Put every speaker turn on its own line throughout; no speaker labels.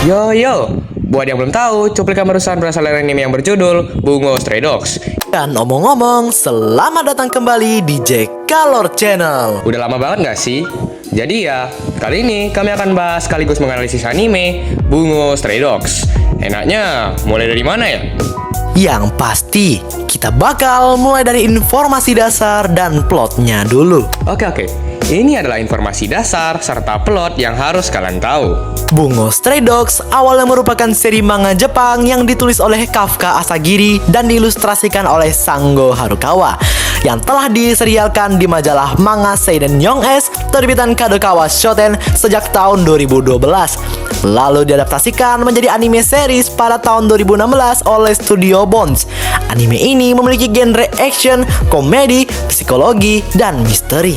Yo, buat yang belum tahu, cuplikan barusan berasal dari anime yang berjudul Bungo Stray Dogs.
Dan omong-omong, selamat datang kembali di Jekalor Channel.
Udah lama banget gak sih? Jadi ya, kali ini kami akan bahas sekaligus menganalisis anime Bungo Stray Dogs. Enaknya mulai dari mana ya?
Yang pasti, kita bakal mulai dari informasi dasar dan plotnya dulu.
Oke. Ini adalah informasi dasar serta plot yang harus kalian tahu.
Bungo Stray Dogs awalnya merupakan seri manga Jepang yang ditulis oleh Kafka Asagiri dan diilustrasikan oleh Sango Harukawa, yang telah diserialkan di majalah manga Seinen Young S terbitan Kadokawa Shoten sejak tahun 2012. Lalu diadaptasikan menjadi anime series pada tahun 2016 oleh Studio Bones. Anime ini memiliki genre action, komedi, psikologi, dan misteri.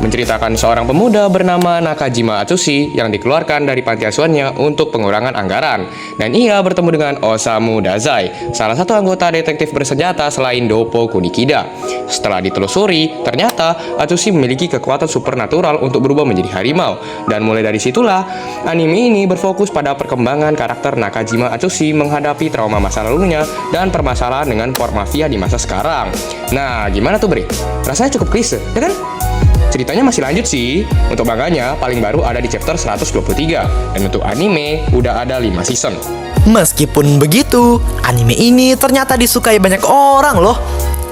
Menceritakan seorang pemuda bernama Nakajima Atsushi yang dikeluarkan dari panti asuhannya untuk pengurangan anggaran. Dan ia bertemu dengan Osamu Dazai, salah satu anggota detektif bersenjata selain Doppo Kunikida. Setelah ditelusuri, ternyata Atsushi memiliki kekuatan supernatural untuk berubah menjadi harimau. Dan mulai dari situlah, anime ini berfokus pada perkembangan karakter Nakajima Atsushi menghadapi trauma masa lalunya dan permasalahan dengan Pormafia di masa sekarang. Nah, gimana tuh Bre? Rasanya cukup klise, ya kan? Ceritanya masih lanjut sih. Untuk manganya paling baru ada di chapter 123. Dan untuk anime udah ada 5 season.
Meskipun begitu, anime ini ternyata disukai banyak orang loh.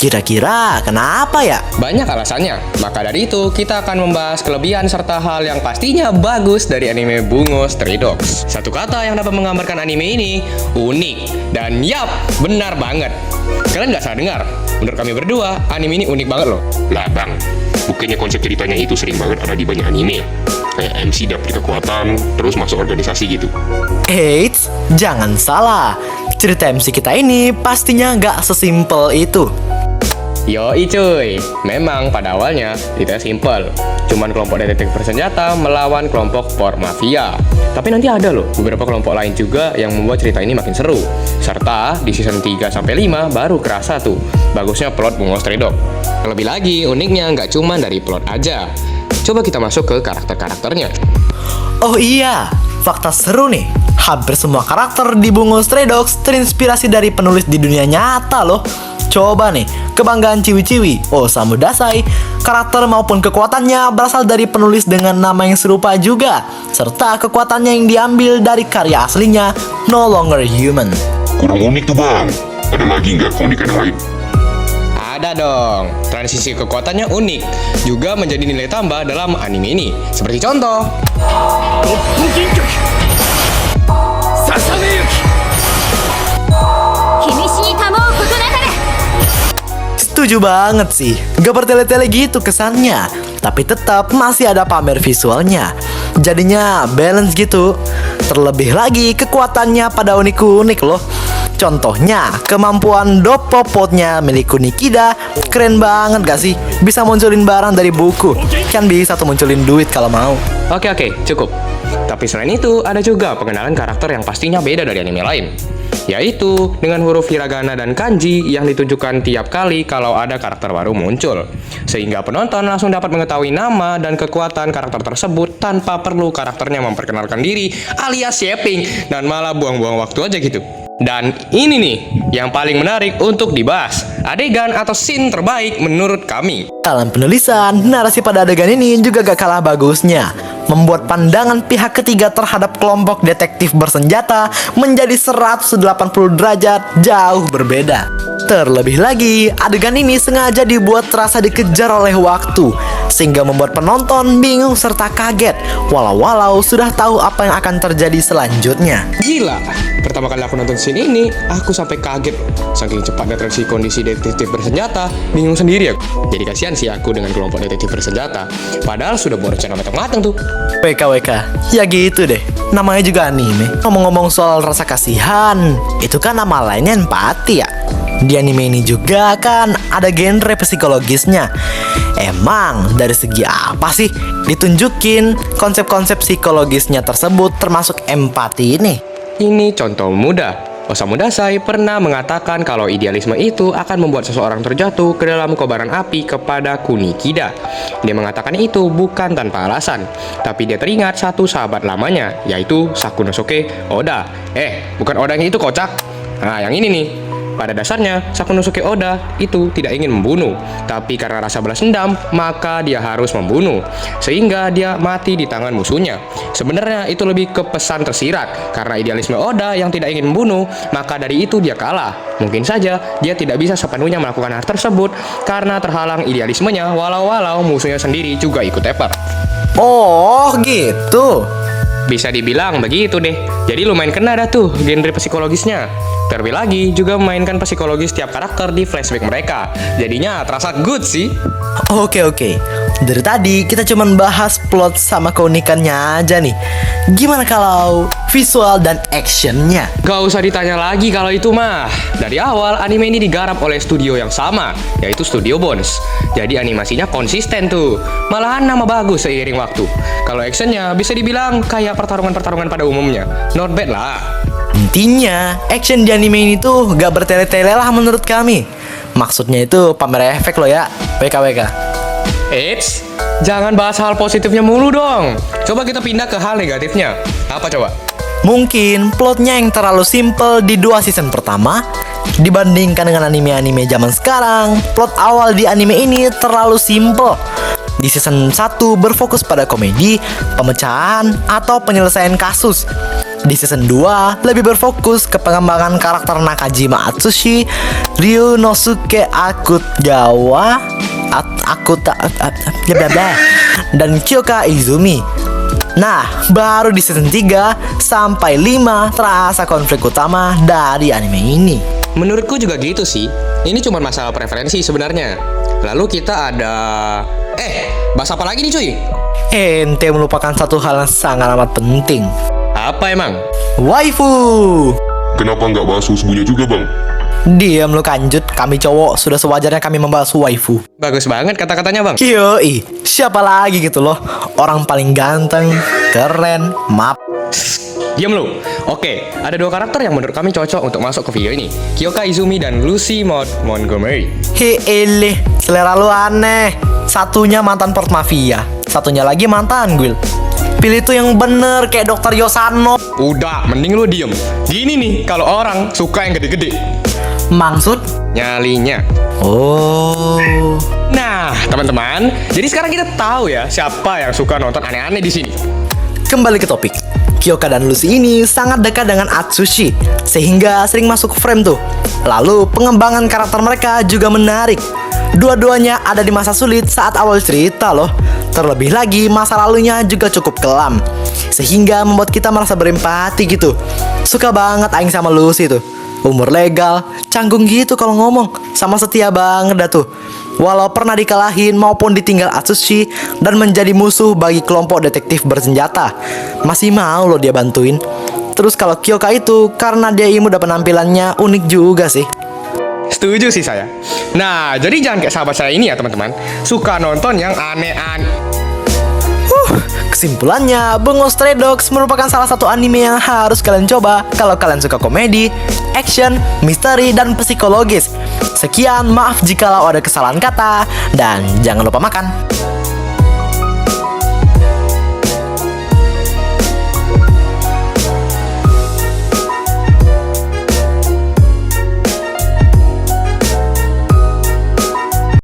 Kira-kira kenapa ya?
Banyak alasannya. Maka dari itu kita akan membahas kelebihan serta hal yang pastinya bagus dari anime Bungo Stray Dogs. Satu kata yang dapat menggambarkan anime ini, unik. Dan yap, benar banget. Kalian nggak salah dengar. Menurut kami berdua, anime ini unik banget loh.
Lah bang, bukannya konsep ceritanya itu sering banget ada di banyak anime ya? Kayak MC dapet kekuatan, terus masuk organisasi gitu.
Eits, jangan salah. Cerita MC kita ini pastinya nggak sesimpel itu.
Yoi cuy, memang pada awalnya itu simple. Cuman kelompok detektif bersenjata melawan kelompok Pormafia. Tapi nanti ada loh beberapa kelompok lain juga yang membuat cerita ini makin seru. Serta di season 3-5 baru kerasa tuh bagusnya plot Bungo Stray Dogs. Lebih lagi, uniknya nggak cuma dari plot aja. Coba kita masuk ke karakter-karakternya.
Oh iya, fakta seru nih. Hampir semua karakter di Bungo Stray Dogs terinspirasi dari penulis di dunia nyata loh. Coba nih, kebanggaan Ciwi-Ciwi, Osamu Dazai, karakter maupun kekuatannya berasal dari penulis dengan nama yang serupa juga, serta kekuatannya yang diambil dari karya aslinya, No Longer Human.
Kurang unik tuh bang. Ada lagi nggak keunikan lain?
Ada dong, transisi kekuatannya unik, juga menjadi nilai tambah dalam anime ini. Seperti contoh,
Setuju banget sih, gak bertele-tele gitu kesannya, tapi tetap masih ada pamer visualnya. Jadinya balance gitu. Terlebih lagi kekuatannya pada unik-unik loh. Contohnya, kemampuan Doppo potnya milik Kunikida. Keren banget gak sih? Bisa munculin barang dari buku. Kan bisa tuh munculin duit kalau mau.
Oke, cukup. Tapi selain itu, ada juga pengenalan karakter yang pastinya beda dari anime lain, yaitu dengan huruf hiragana dan kanji yang ditunjukkan tiap kali kalau ada karakter baru muncul. Sehingga penonton langsung dapat mengetahui nama dan kekuatan karakter tersebut tanpa perlu karakternya memperkenalkan diri alias shaping dan malah buang-buang waktu aja gitu. Dan ini nih yang paling menarik untuk dibahas, adegan atau scene terbaik menurut kami.
Dalam penulisan, narasi pada adegan ini juga gak kalah bagusnya, membuat pandangan pihak ketiga terhadap kelompok detektif bersenjata menjadi 180 derajat jauh berbeda. Terlebih lagi, adegan ini sengaja dibuat terasa dikejar oleh waktu, sehingga membuat penonton bingung serta kaget, walau sudah tahu apa yang akan terjadi selanjutnya.
Gila, pertama kali aku nonton scene ini, aku sampai kaget. Saking cepatnya transisi kondisi detektif bersenjata, bingung sendiri aku. Jadi kasihan sih aku dengan kelompok detektif bersenjata. Padahal sudah buat rencana matang-matang tuh.
WKWK, ya gitu deh. Namanya juga anime. Ngomong-ngomong soal rasa kasihan, itu kan nama lainnya empati ya. Di anime ini juga kan ada genre psikologisnya. Emang dari segi apa sih ditunjukin konsep-konsep psikologisnya tersebut termasuk empati ini?
Ini contoh mudah. Osamu Dazai pernah mengatakan kalau idealisme itu akan membuat seseorang terjatuh ke dalam kobaran api kepada Kunikida. Dia mengatakan itu bukan tanpa alasan, tapi dia teringat satu sahabat lamanya, yaitu Sakunosuke Oda. Bukan Oda yang itu kocak. Nah, yang ini nih. Pada dasarnya, Sakunosuke Oda itu tidak ingin membunuh, tapi karena rasa balas dendam, maka dia harus membunuh, sehingga dia mati di tangan musuhnya. Sebenarnya itu lebih ke pesan tersirat, karena idealisme Oda yang tidak ingin membunuh, maka dari itu dia kalah. Mungkin saja dia tidak bisa sepenuhnya melakukan hal tersebut, karena terhalang idealismenya, walau-walau musuhnya sendiri juga ikut teper.
Oh, gitu.
Bisa dibilang begitu deh. Jadi lumayan kena dah tuh genre psikologisnya. Terlebih lagi juga memainkan psikologis setiap karakter di flashback mereka. Jadinya terasa good sih.
Oke. Dari tadi kita cuma bahas plot sama keunikannya aja nih. Gimana kalau visual dan actionnya?
Gak usah ditanya lagi kalau itu mah. Dari awal anime ini digarap oleh studio yang sama, yaitu Studio Bones. Jadi animasinya konsisten tuh. Malahan nama bagus seiring waktu. Kalau actionnya bisa dibilang kayak pertarungan-pertarungan pada umumnya. Not bad lah.
Intinya, action di anime ini tuh gak bertele-tele lah menurut kami. Maksudnya itu pamer efek loh ya, WKWK.
Eits, jangan bahas hal positifnya mulu dong. Coba kita pindah ke hal negatifnya. Apa coba?
Mungkin plotnya yang terlalu simple di 2 season pertama dibandingkan dengan anime-anime zaman sekarang. Plot awal di anime ini terlalu simple. Di season 1 berfokus pada komedi, pemecahan, atau penyelesaian kasus. Di season 2 lebih berfokus ke pengembangan karakter Nakajima Atsushi, Ryunosuke Akutagawa, dan Kyoka Izumi. Nah, baru di season 3 sampai 5 terasa konflik utama dari anime ini.
Menurutku juga gitu sih. Ini cuma masalah preferensi sebenarnya. Lalu kita ada... bahas apa lagi nih cuy?
Ente melupakan satu hal yang sangat amat penting.
Apa emang?
Waifu.
Kenapa nggak bahas husbunya juga, Bang?
Diam lu kanjut, kami cowok sudah sewajarnya kami membahas waifu.
Bagus banget kata-katanya bang.
Yoi, siapa lagi gitu loh? Orang paling ganteng, keren, map.
Diam lu. Oke, ada 2 karakter yang menurut kami cocok untuk masuk ke video ini. Kyoka Izumi dan Lucy Maud Montgomery.
Hele, selera lu aneh. Satunya mantan port mafia, satunya lagi mantan guild. Pilih tuh yang bener kayak Dr. Yosano.
Udah, mending lu diem. Gini nih, kalau orang suka yang gede-gede.
Maksud?
Nyalinya.
Oh.
Nah, teman-teman, jadi sekarang kita tahu ya siapa yang suka nonton aneh-aneh di sini.
Kembali ke topik. Kyoka dan Lucy ini sangat dekat dengan Atsushi, sehingga sering masuk frame tuh. Lalu pengembangan karakter mereka juga menarik. Dua-duanya ada di masa sulit saat awal cerita loh. Terlebih lagi masa lalunya juga cukup kelam, sehingga membuat kita merasa berempati gitu. Suka banget aing sama Lucy tuh. Umur legal, canggung gitu kalau ngomong, sama setia banget dah tuh. Walau pernah dikalahin maupun ditinggal Atsushi dan menjadi musuh bagi kelompok detektif bersenjata, masih mau loh dia bantuin. Terus kalau Kyoka itu karena dia imut dan penampilannya unik juga sih.
Setuju sih saya. Nah, jadi jangan kayak sahabat saya ini ya teman-teman, suka nonton yang aneh-aneh.
Kesimpulannya, Bungo Stray Dogs merupakan salah satu anime yang harus kalian coba kalau kalian suka komedi, action, misteri, dan psikologis. Sekian, maaf jikalau ada kesalahan kata, dan jangan lupa makan.